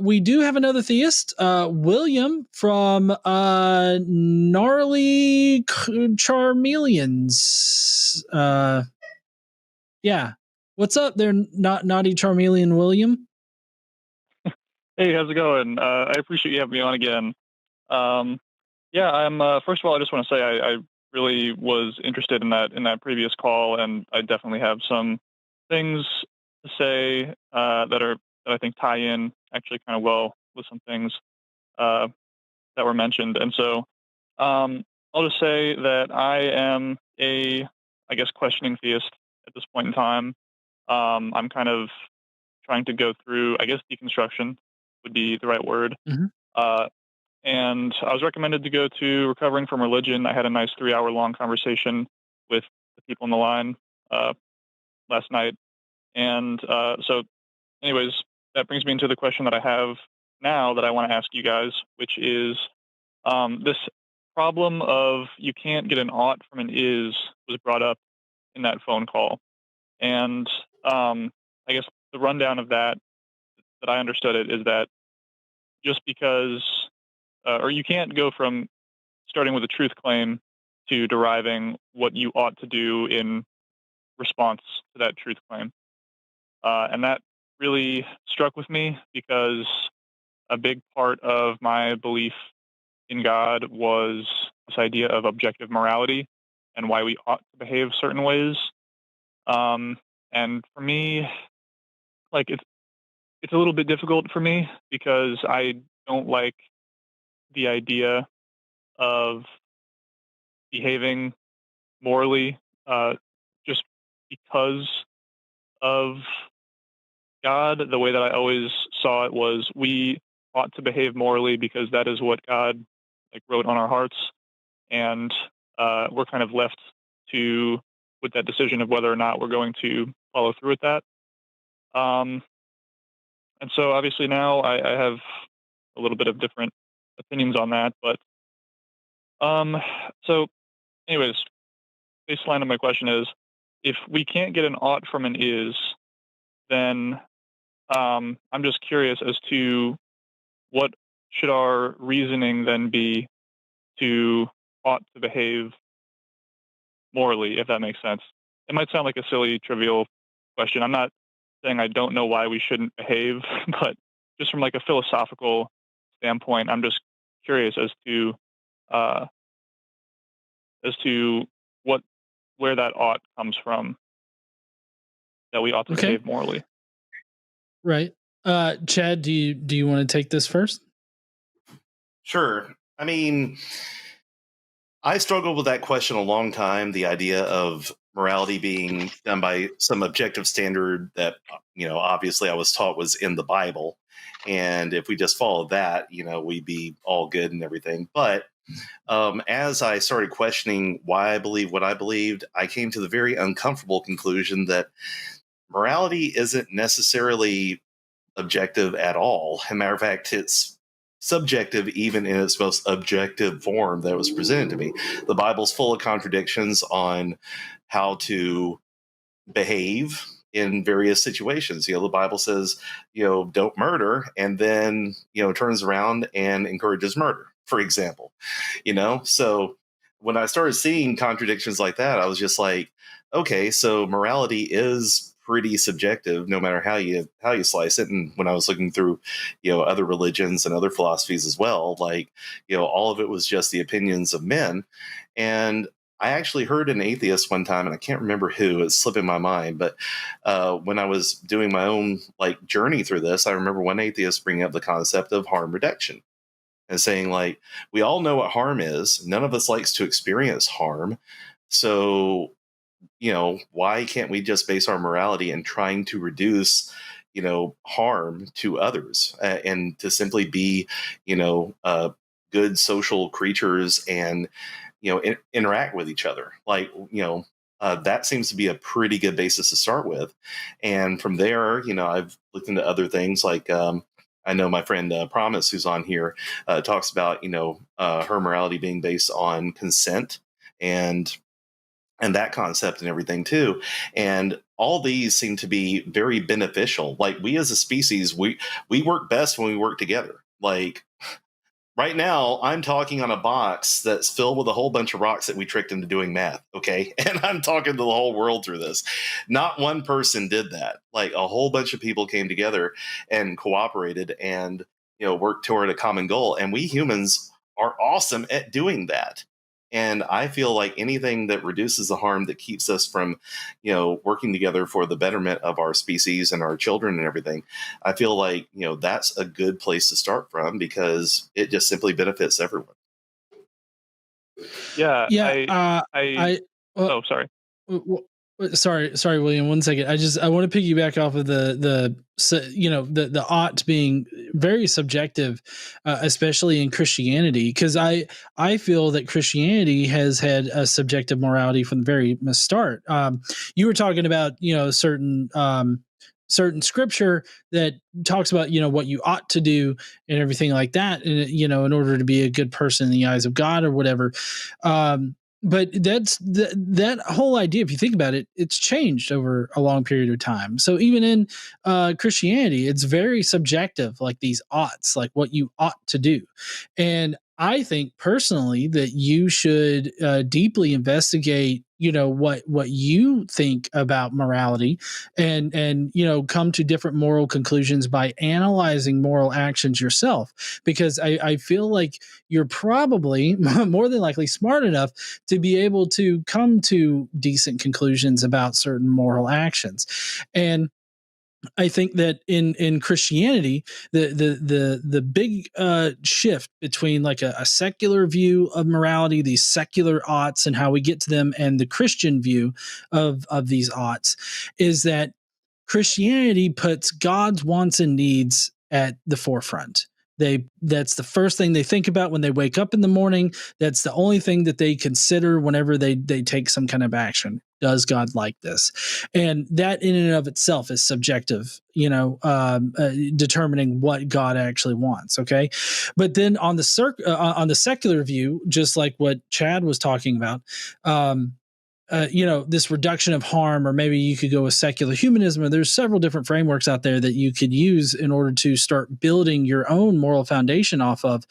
we do have another theist, William from Gnarly Charmeleons. Yeah. What's up there, Naughty Charmeleon William? Hey, how's it going? I appreciate you having me on again. Yeah, I'm. First of all, I just want to say I really was interested in that previous call, and I definitely have some things to say that I think tie in actually kind of well with some things uh, that were mentioned. And so I'll just say that I am I guess, questioning theist at this point in time. I'm kind of trying to go through, I guess, deconstruction would be the right word. Mhm. Uh, and I was recommended to go to Recovering from Religion. I had a nice 3 hour long conversation with the people on the line last night. And so, anyways, that brings me into the question that I have now that I want to ask you guys, which is this problem of you can't get an ought from an is was brought up in that phone call. And I guess the rundown of that I understood it is that just because, or you can't go from starting with a truth claim to deriving what you ought to do in response to that truth claim. And that really struck with me because a big part of my belief in God was this idea of objective morality and why we ought to behave certain ways. And for me, like it's a little bit difficult for me because I don't like the idea of behaving morally just because of God. The way that I always saw it was we ought to behave morally because that is what God wrote on our hearts, and we're kind of left to with that decision of whether or not we're going to follow through with that. And so obviously now I have a little bit of different opinions on that, but so anyways, baseline of my question is, if we can't get an ought from an is, then I'm just curious as to what should our reasoning then be to ought to behave morally, if that makes sense. It might sound like a silly, trivial question. I'm not saying I don't know why we shouldn't behave, but just from like a philosophical standpoint, I'm just curious uh, as to where that ought comes from, that we ought to Okay. behave morally. Right. Chad, do you want to take this first? Sure. I mean, I struggled with that question a long time. The idea of morality being done by some objective standard that, obviously I was taught was in the Bible. And if we just followed that, we'd be all good and everything. But as I started questioning why I believe what I believed, I came to the very uncomfortable conclusion that morality isn't necessarily objective at all. As a matter of fact, it's subjective even in its most objective form that was presented to me. The Bible's full of contradictions on how to behave in various situations. The Bible says, don't murder, and then, turns around and encourages murder, for example. So when I started seeing contradictions like that, I was just like, okay, so morality is pretty subjective no matter how you slice it. And when I was looking through other religions and other philosophies as well, all of it was just the opinions of men. And I actually heard an atheist one time, and I can't remember who, it's slipping my mind, but when I was doing my own journey through this, I remember one atheist bringing up the concept of harm reduction and saying, we all know what harm is. None of us likes to experience harm. So, why can't we just base our morality in trying to reduce, harm to others and to simply be, good social creatures and, interact with each other? That seems to be a pretty good basis to start with. And from there, I've looked into other things I know my friend Promise, who's on here, talks about, her morality being based on consent and that concept and everything too. And all these seem to be very beneficial. Like we as a species, we work best when we work together. Like right now, I'm talking on a box that's filled with a whole bunch of rocks that we tricked into doing math. Okay. And I'm talking to the whole world through this. Not one person did that. Like a whole bunch of people came together and cooperated and, worked toward a common goal. And we humans are awesome at doing that. And I feel like anything that reduces the harm that keeps us from, working together for the betterment of our species and our children and everything, I feel like, that's a good place to start from because it just simply benefits everyone. Yeah, Yeah, I I well, oh, sorry. sorry, William. One second. I want to piggyback off of the ought being very subjective, especially in Christianity, because I feel that Christianity has had a subjective morality from the very start. You were talking about certain scripture that talks about what you ought to do and everything like that, and in order to be a good person in the eyes of God or whatever. But that whole idea, if you think about it, it's changed over a long period of time. So even in Christianity, it's very subjective, like these oughts, like what you ought to do. And I think personally that you should deeply investigate what you think about morality, and come to different moral conclusions by analyzing moral actions yourself, because I feel like you're probably more than likely smart enough to be able to come to decent conclusions about certain moral actions. And I think that in Christianity, the big shift between like a secular view of morality, these secular oughts, and how we get to them, and the Christian view of these oughts, is that Christianity puts God's wants and needs at the forefront. That's the first thing they think about when they wake up in the morning. That's the only thing that they consider whenever they take some kind of action. Does God like this? And that in and of itself is subjective, determining what God actually wants. Okay, but then on the secular view, just like what Chad was talking about, this reduction of harm, or maybe you could go with secular humanism, or there's several different frameworks out there that you could use in order to start building your own moral foundation off of.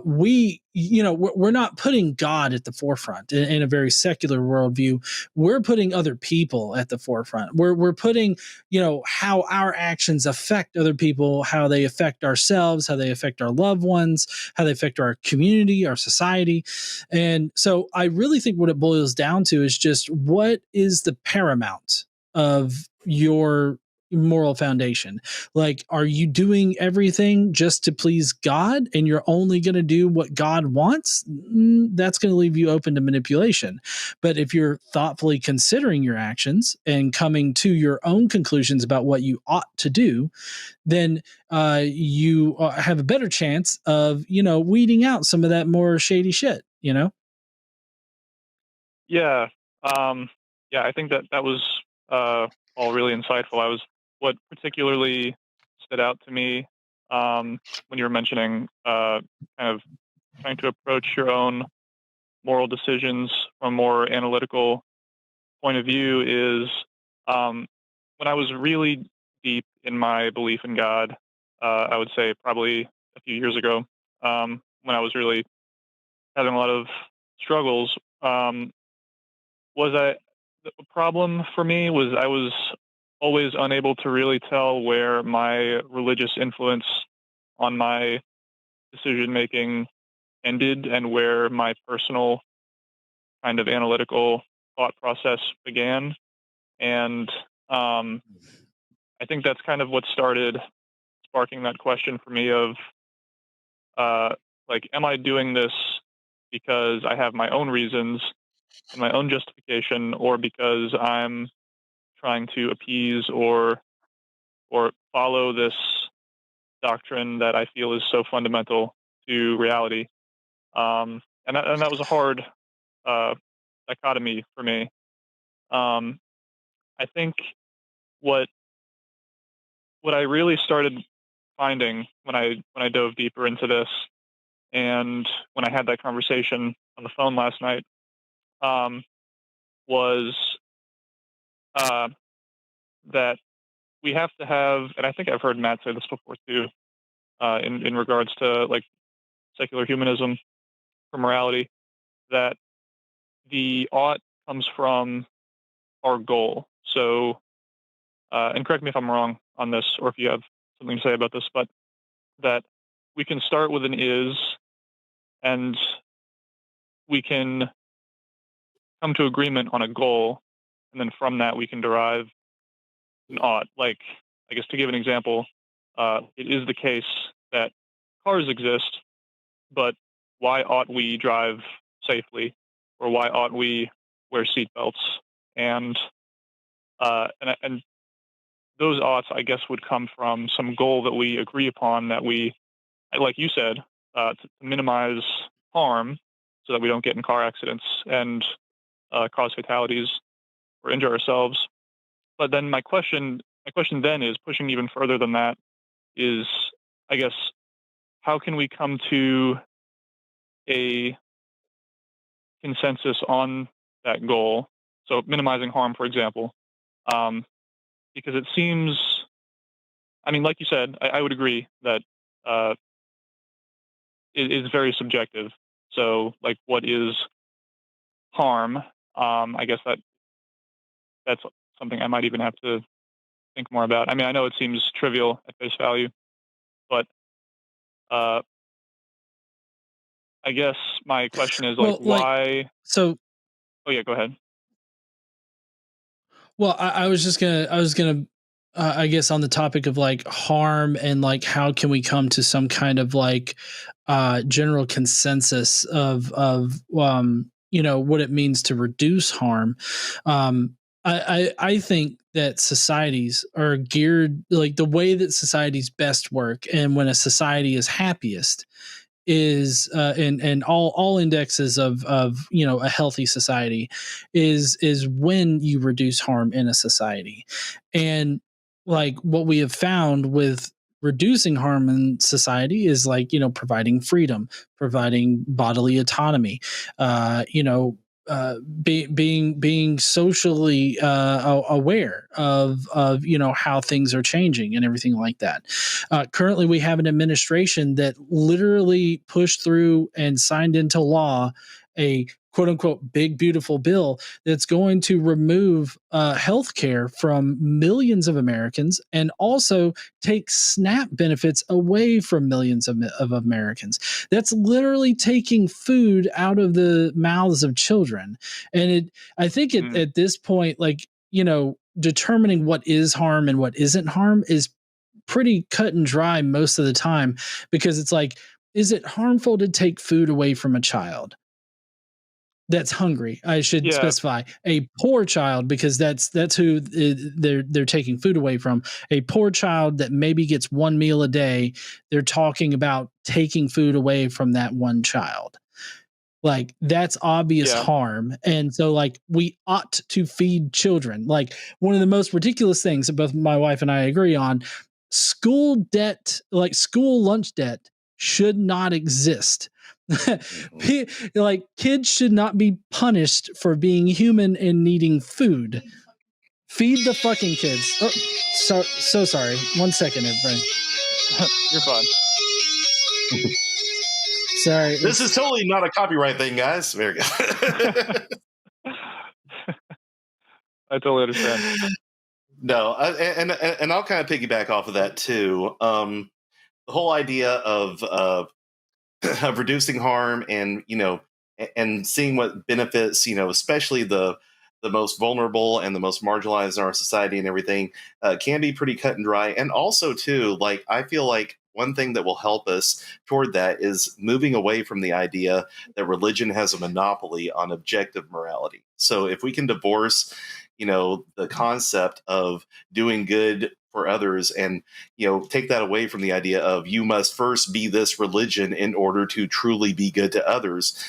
We're not putting God at the forefront in a very secular worldview. We're putting other people at the forefront. We're putting, how our actions affect other people, how they affect ourselves, how they affect our loved ones, how they affect our community, our society. And so I really think what it boils down to is just what is the paramount of your moral foundation. Like, are you doing everything just to please God and you're only going to do what God wants? That's going to leave you open to manipulation. But if you're thoughtfully considering your actions and coming to your own conclusions about what you ought to do, then you have a better chance of, weeding out some of that more shady shit. Yeah. Um, yeah, I think that was all really insightful. What particularly stood out to me when you were mentioning kind of trying to approach your own moral decisions from a more analytical point of view is when I was really deep in my belief in God, I would say probably a few years ago, when I was really having a lot of struggles. Was I The problem for me was I was always unable to really tell where my religious influence on my decision making ended and where my personal kind of analytical thought process began. And I think that's kind of what started sparking that question for me of uh, like, am I doing this because I have my own reasons and my own justification, or because I'm trying to appease or follow this doctrine that I feel is so fundamental to reality. And that was a hard uh, dichotomy for me. Um, I think what what I really started finding when I dove deeper into this, and when I had that conversation on the phone last night, um, was that we have to have, and I think I've heard Matt say this before too, in regards to like secular humanism for morality, that the ought comes from our goal. So, and correct me if I'm wrong on this, or if you have something to say about this, but that we can start with an is, and we can come to agreement on a goal, and then from that we can derive an ought. Like, I guess to give an example, it is the case that cars exist, but why ought we drive safely, or why ought we wear seatbelts? And and those oughts, I guess, would come from some goal that we agree upon, that we, like you said, to minimize harm, so that we don't get in car accidents and cause fatalities or injure ourselves. But then my question then is, pushing even further than that, is, I guess, how can we come to a consensus on that goal? So minimizing harm, for example, um, because it seems, I mean, like you said, I would agree that uh, it is very subjective. So, like, what is harm? I guess that's something I might even have to think more about. I mean, I know it seems trivial at face value, but uh, I guess my question is, like, Well, like, why? so Oh yeah, go ahead. well, I was gonna, I guess on the topic of like harm and like how can we come to some kind of like general consensus of what it means to reduce harm. I think that societies are geared, like the way that societies best work, and when a society is happiest is and all indexes of a healthy society is when you reduce harm in a society. And like what we have found with reducing harm in society is like providing freedom, providing bodily autonomy, you know being socially aware of how things are changing and everything like that. Currently, we have an administration that literally pushed through and signed into law a quote unquote big beautiful bill that's going to remove health care from millions of Americans and also take SNAP benefits away from millions of Americans. That's literally taking food out of the mouths of children. And I think Mm, at this point, like, determining what is harm and what isn't harm is pretty cut and dry most of the time, because it's like, is it harmful to take food away from a child that's hungry? I should yeah, specify a poor child, because that's who they're taking food away from. A poor child that maybe gets one meal a day, they're talking about taking food away from that one child. Like, that's obvious yeah, harm. And so like we ought to feed children. Like, one of the most ridiculous things that both my wife and I agree on, school debt, like school lunch debt, should not exist. Mhm. Like, kids should not be punished for being human and needing food. Feed the fucking kids. Oh, so sorry. 1 second, everybody. you're fine. Sorry. This is totally not a copyright thing, guys. Very good. I totally understand. No, and I'll kind of piggyback off of that too. The whole idea of of reducing harm, and and seeing what benefits, especially the most vulnerable and the most marginalized in our society and everything, can be pretty cut and dry. And also too, like, I feel like one thing that will help us toward that is moving away from the idea that religion has a monopoly on objective morality. So if we can divorce the concept of doing good for others, and take that away from the idea of you must first be this religion in order to truly be good to others,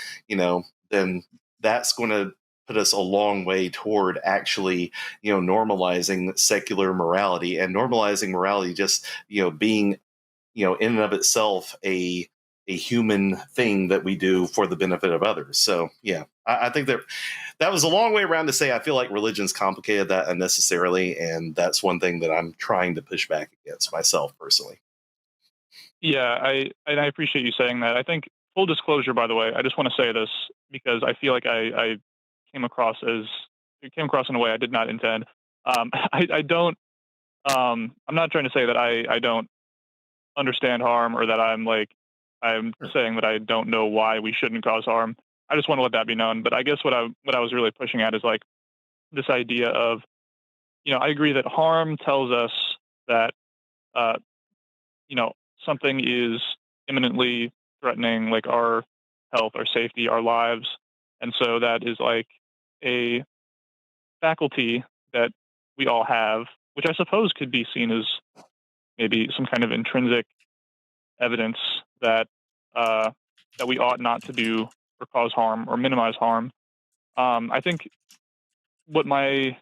then that's going to put us a long way toward actually normalizing secular morality, and normalizing morality just being in and of itself a human thing that we do for the benefit of others. So yeah, I think that was a long way around to say I feel like religion's complicated that unnecessarily, and that's one thing that I'm trying to push back against myself personally. Yeah, I appreciate you saying that. I think full disclosure, by the way, I just want to say this because I feel like I came across as it came across in a way I did not intend. I don't. I'm not trying to say that I don't understand harm or that I'm Sure. saying that I don't know why we shouldn't cause harm. I just want to let that be known. But I guess what I was really pushing at is like this idea of, I agree that harm tells us that uh, you know, something is imminently threatening like our health, our safety, our lives. And so that is like a faculty that we all have, which I suppose could be seen as maybe some kind of intrinsic evidence that uh, that we ought not to do or cause harm or minimize harm. I think what my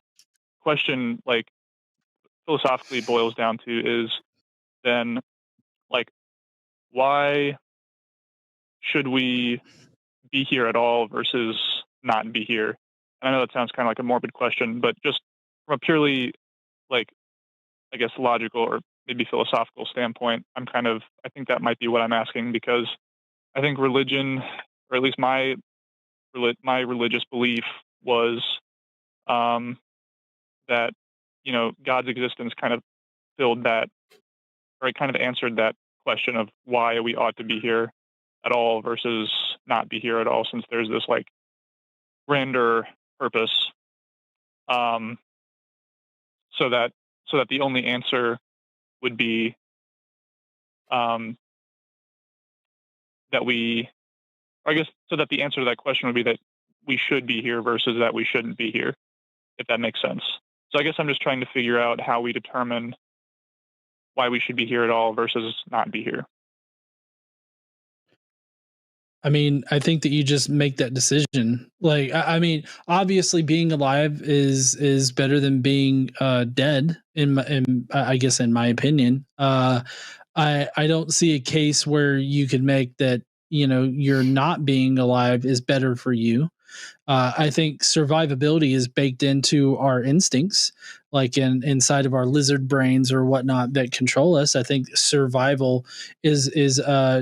question like philosophically boils down to is then like why should we be here at all versus not be here? And I know that sounds kind of like a morbid question, but just from a purely like I guess logical or maybe philosophical standpoint, I think that might be what I'm asking because I think religion, or at least my religious belief was um, that God's existence kind of filled that, or it kind of answered that question of why we ought to be here at all versus not be here at all, since there's this like grander purpose, um, so that the only answer would be um, that we, or I guess, so that the answer to that question would be that we should be here versus that we shouldn't be here, if that makes sense. So I guess I'm just trying to figure out how we determine why we should be here at all versus not be here. I mean, I think that you just make that decision. Like, I mean, obviously, being alive is better than being dead. I guess in my opinion, I don't see a case where you could make that. You're not being alive is better for you. I think survivability is baked into our instincts, like inside of our lizard brains or whatnot that control us. I think survival is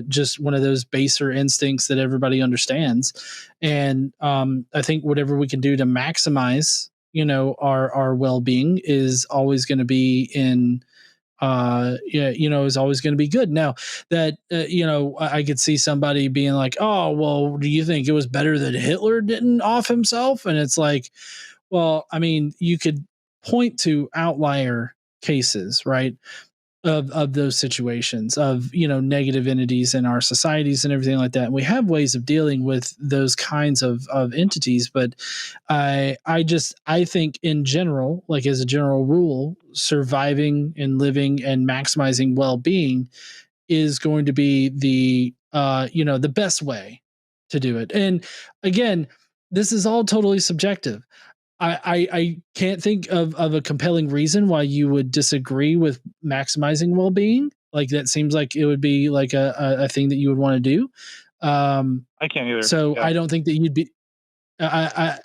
just one of those baser instincts that everybody understands, and I think whatever we can do to maximize, our well being is always going to be in yeah, is always going to be good. Now that, I could see somebody being like, oh, well, do you think it was better that Hitler didn't off himself? And it's like, well, I mean, you could point to outlier cases, right? Of those situations of negative entities in our societies and everything like that. And we have ways of dealing with those kinds of entities, but I think in general, like as a general rule, surviving and living and maximizing well-being is going to be the best way to do it. And again, this is all totally subjective. I can't think of a compelling reason why you would disagree with maximizing well-being. Like that seems like it would be like a thing that you would want to do. I can't either. So Yeah. I don't think that you'd be. I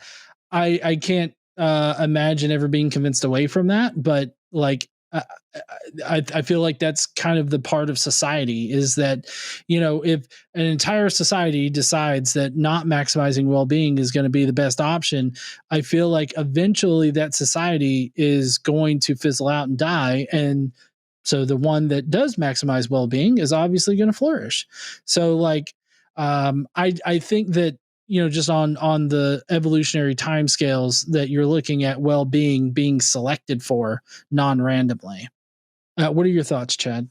can't imagine ever being convinced away from that. But like I feel like that's kind of the part of society is that if an entire society decides that not maximizing well-being is going to be the best option, I feel like eventually that society is going to fizzle out and die, and so the one that does maximize well-being is obviously going to flourish. So like I think that just on the evolutionary timescales that you're looking at well-being being selected for non-randomly. What are your thoughts, Chad?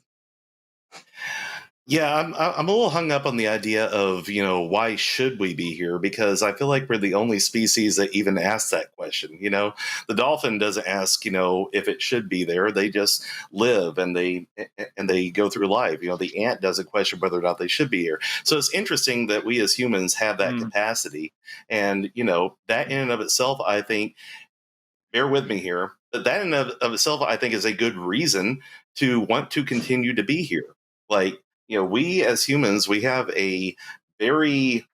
Yeah, I'm a little hung up on the idea of why should we be here, because I feel like we're the only species that even asks that question. The dolphin doesn't ask if it should be there. They just live and they go through life. The ant doesn't question whether or not they should be here. So it's interesting that we as humans have that Mm. capacity, and that in and of itself, I think, bear with me here, but that in and of itself, I think, is a good reason to want to continue to be here. Like, we as humans, we have a very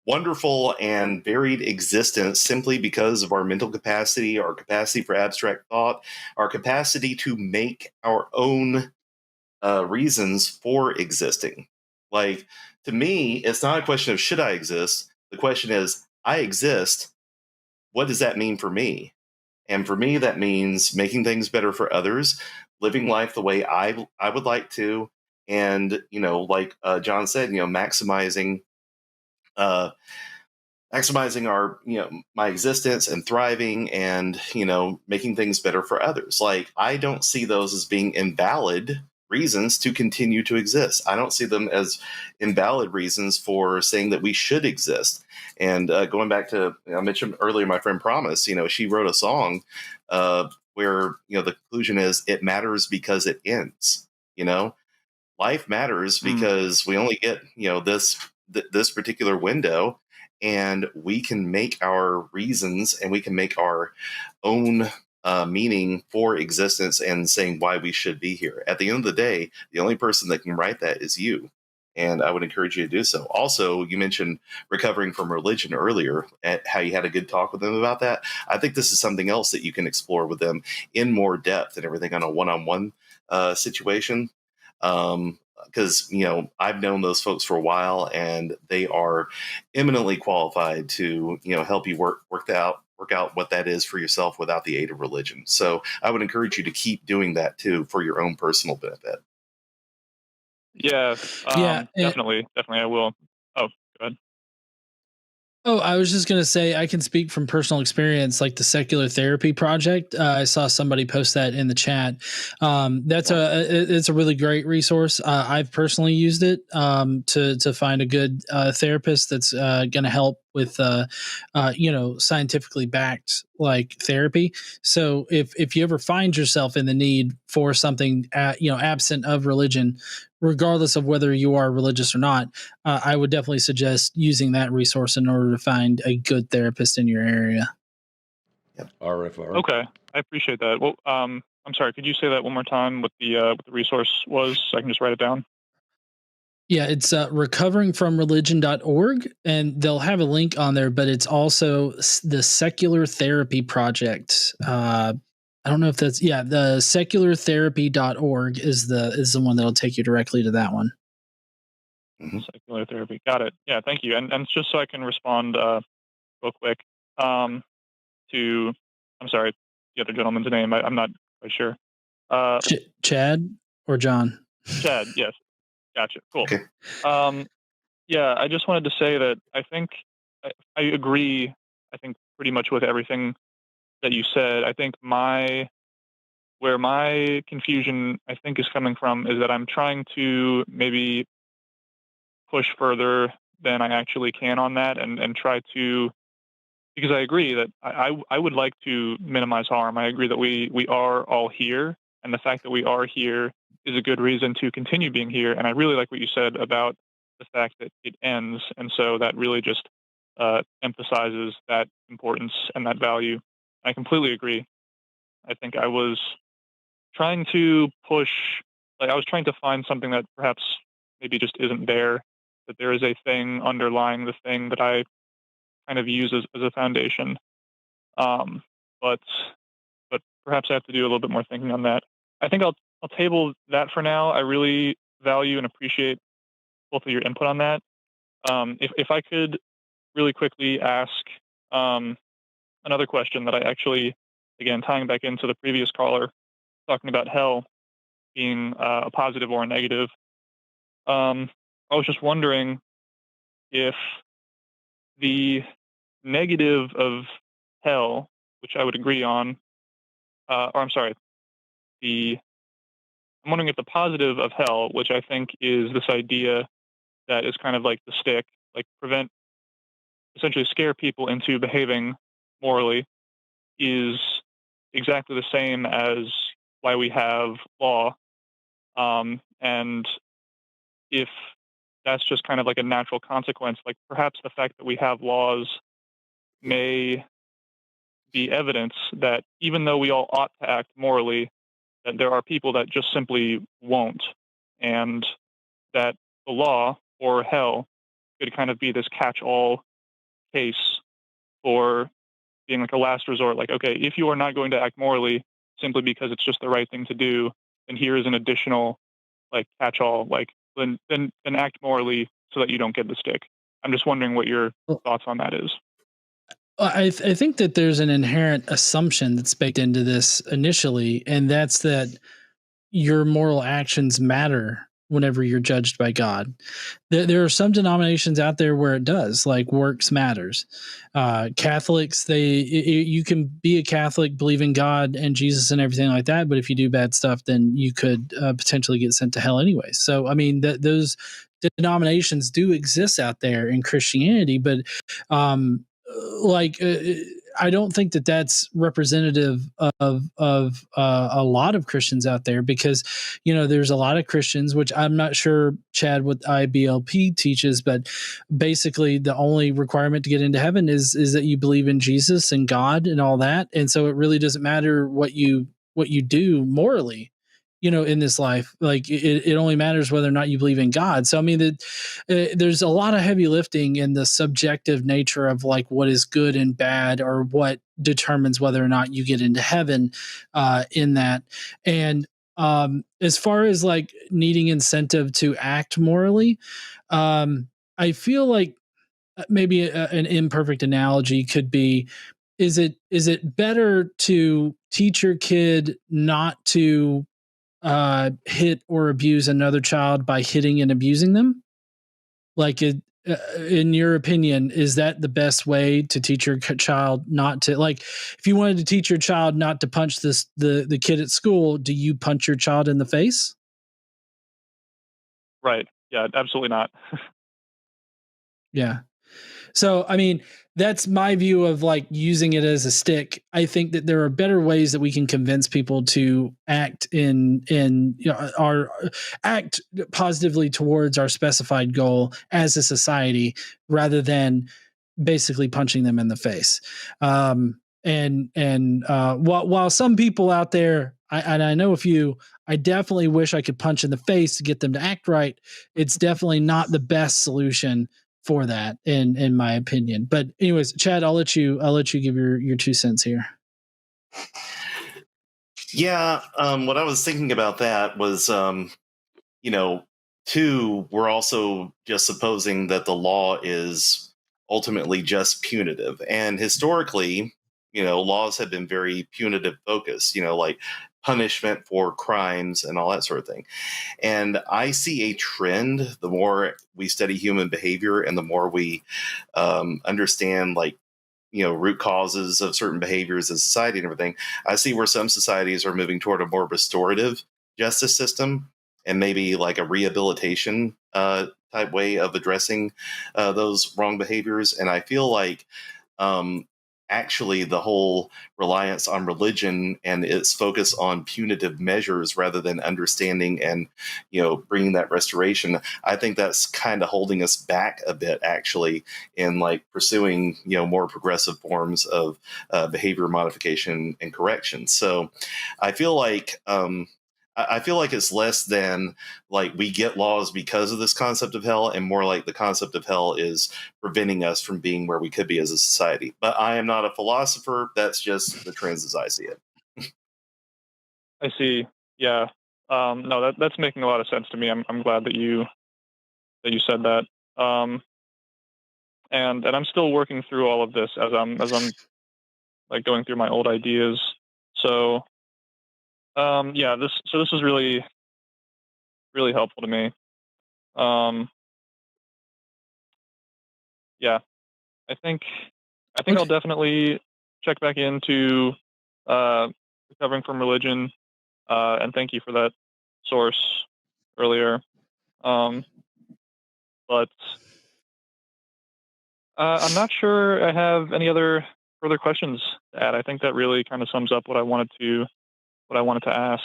wonderful and varied existence simply because of our mental capacity, our capacity for abstract thought, our capacity to make our own reasons for existing. Like, to me, it's not a question of should I exist. The question is, I exist. What does that mean for me? And for me, that means making things better for others, living life the way I would like to, and like John said, uh, maximizing our my existence and thriving and making things better for others. Like, I don't see those as being invalid reasons to continue to exist. I don't see them as invalid reasons for saying that we should exist. And going back to, I mentioned earlier, my friend Promise, she wrote a song where the conclusion is it matters because it ends. Life matters because we only get this particular window, and we can make our reasons and we can make our own meaning for existence and saying why we should be here. At the end of the day, the only person that can write that is you, and I would encourage you to do so. Also, you mentioned recovering from religion earlier, at how you had a good talk with them about that. I think this is something else that you can explore with them in more depth and everything on a one-on-one situation. Because I've known those folks for a while, and they are eminently qualified to help you work out what that is for yourself without the aid of religion. So I would encourage you to keep doing that too for your own personal benefit. Yeah, Yeah. definitely, I will. Oh, go ahead. Oh, I was just gonna say I can speak from personal experience, like the Secular Therapy Project. I saw somebody post that in the chat. It's a really great resource. I've personally used it to find a good therapist that's going to help with scientifically backed like therapy. So if you ever find yourself in the need for something absent of religion, regardless of whether you are religious or not, I would definitely suggest using that resource in order to find a good therapist in your area. Yep. RFR. Okay, I appreciate that. Well, I'm sorry. Could you say that one more time? What the resource was, so I can just write it down. Yeah, it's recoveringfromreligion.org, and they'll have a link on there, but it's also the Secular Therapy Project. I don't know if that's the seculartherapy.org is the one that'll take you directly to that one. Secular therapy. Got it. Yeah, thank you. And just so I can respond real quick to, I'm sorry, the other gentleman's name. I'm not quite sure. Chad or John? Chad. Yes. Gotcha. Cool. Okay. Yeah, I just wanted to say that I think I agree. I think pretty much with everything that you said. I think where my confusion I think is coming from is that I'm trying to maybe push further than I actually can on that, and try to, because I agree that I would like to minimize harm. I agree that we are all here, and the fact that we are here is a good reason to continue being here. And I really like what you said about the fact that it ends, and so that really just emphasizes that importance and that value. I completely agree. I think I was trying to push, like I was trying to find something that perhaps maybe just isn't there, that there is a thing underlying the thing that I kind of use as a foundation. Um, but perhaps I have to do a little bit more thinking on that. I think I'll table that for now. I really value and appreciate both of your input on that. If I could really quickly ask another question that I actually, again, tying back into the previous caller, talking about hell being a positive or a negative. I was just wondering if the negative of hell, which I would agree on, or I'm sorry, I'm wondering if the positive of hell, which I think is this idea that is kind of like the stick, like essentially scare people into behaving morally, is exactly the same as why we have law. And if that's just kind of like a natural consequence, like perhaps the fact that we have laws may be evidence that even though we all ought to act morally, that there are people that just simply won't, and that the law or hell could kind of be this catch-all case for being like a last resort. Like, okay, if you are not going to act morally simply because it's just the right thing to do, then here is an additional like catch-all. Like, then act morally so that you don't get the stick. I'm just wondering what your Well, thoughts on that is. I think that there's an inherent assumption that's baked into this initially, and that's that your moral actions matter whenever you're judged by God. There are some denominations out there where it does, like works matters. Catholics, you can be a Catholic, believe in God and Jesus and everything like that, but if you do bad stuff, then you could potentially get sent to hell anyway. So, I mean, those denominations do exist out there in Christianity, but um, like. I don't think that that's representative of a lot of Christians out there, because there's a lot of Christians, which I'm not sure, Chad, what IBLP teaches, but basically the only requirement to get into heaven is that you believe in Jesus and God and all that, and so it really doesn't matter what you do morally, in this life. Like it only matters whether or not you believe in God. So I mean that there's a lot of heavy lifting in the subjective nature of like what is good and bad, or what determines whether or not you get into heaven, in that. And as far as like needing incentive to act morally, I feel like maybe an imperfect analogy could be, is it better to teach your kid not to hit or abuse another child by hitting and abusing them? Like, in your opinion, is that the best way to teach your child not to, like, if you wanted to teach your child not to punch the kid at school, do you punch your child in the face? Right. Yeah, absolutely not. Yeah. So, I mean, that's my view of like using it as a stick. I think that there are better ways that we can convince people to act in our act positively towards our specified goal as a society, rather than basically punching them in the face. And while some people out there, and I know a few, I definitely wish I could punch in the face to get them to act right. It's definitely not the best solution for that, in my opinion. But anyways, Chad, I'll let you give your 2 cents here. Yeah, what I was thinking about that was, you know, two, we're also just supposing that the law is ultimately just punitive. And historically, laws have been very punitive focused, like punishment for crimes and all that sort of thing. And I see a trend the more we study human behavior and the more we understand, like, root causes of certain behaviors in society and everything. I see where some societies are moving toward a more restorative justice system, and maybe like a rehabilitation type way of addressing those wrong behaviors. And I feel like um, actually the whole reliance on religion and its focus on punitive measures rather than understanding and bringing that restoration, I think that's kind of holding us back a bit, actually, in like pursuing more progressive forms of behavior modification and correction. So I feel like I feel like it's less than like we get laws because of this concept of hell, and more like the concept of hell is preventing us from being where we could be as a society. But I am not a philosopher. That's just the trends as I see it. I see. Yeah. No, that's making a lot of sense to me. I'm glad that you said that. Um, and I'm still working through all of this as I'm like going through my old ideas. So yeah, this is really helpful to me. Um, yeah, I think I think I'll Okay. definitely check back into uh, recovering from religion. And thank you for that source earlier. Um, but I'm not sure I have any other further questions to add. I think that really kind of sums up what I wanted to ask.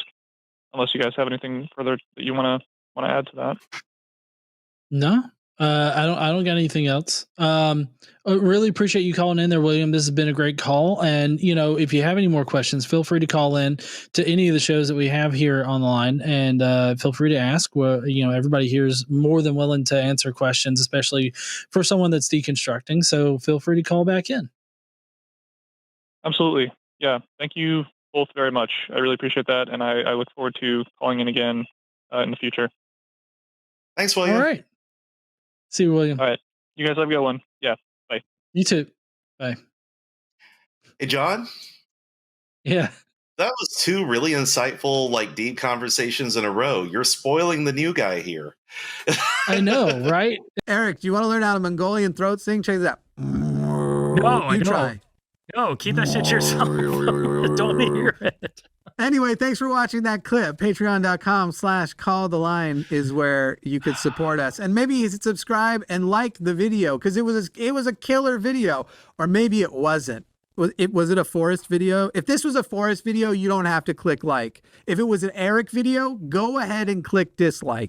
Unless you guys have anything further that you want to add to that. No, I don't got anything else. I really appreciate you calling in there, William. This has been a great call. And, you know, if you have any more questions, feel free to call in to any of the shows that we have here on the line, and feel free to ask. Well, you know, everybody here is more than willing to answer questions, especially for someone that's deconstructing. So feel free to call back in. Absolutely. Yeah. Thank you both very much. I really appreciate that. And I look forward to calling in again in the future. Thanks, All William. right. See you, William. All right. You guys have a good one. Yeah. Bye. You too. Bye. Hey, John. Yeah. That was two really insightful, like deep conversations in a row. You're spoiling the new guy here. I know, right? Eric, do you want to learn how to Mongolian throat sing? Check this out. No, you try. No, keep that shit to yourself. Don't hear it. Anyway, thanks for watching that clip. Patreon.com/calltheline is where you could support us. And maybe you should subscribe and like the video, because it was a killer video. Or maybe it wasn't. Was it a forest video? If this was a forest video, you don't have to click like. If it was an Eric video, go ahead and click dislike.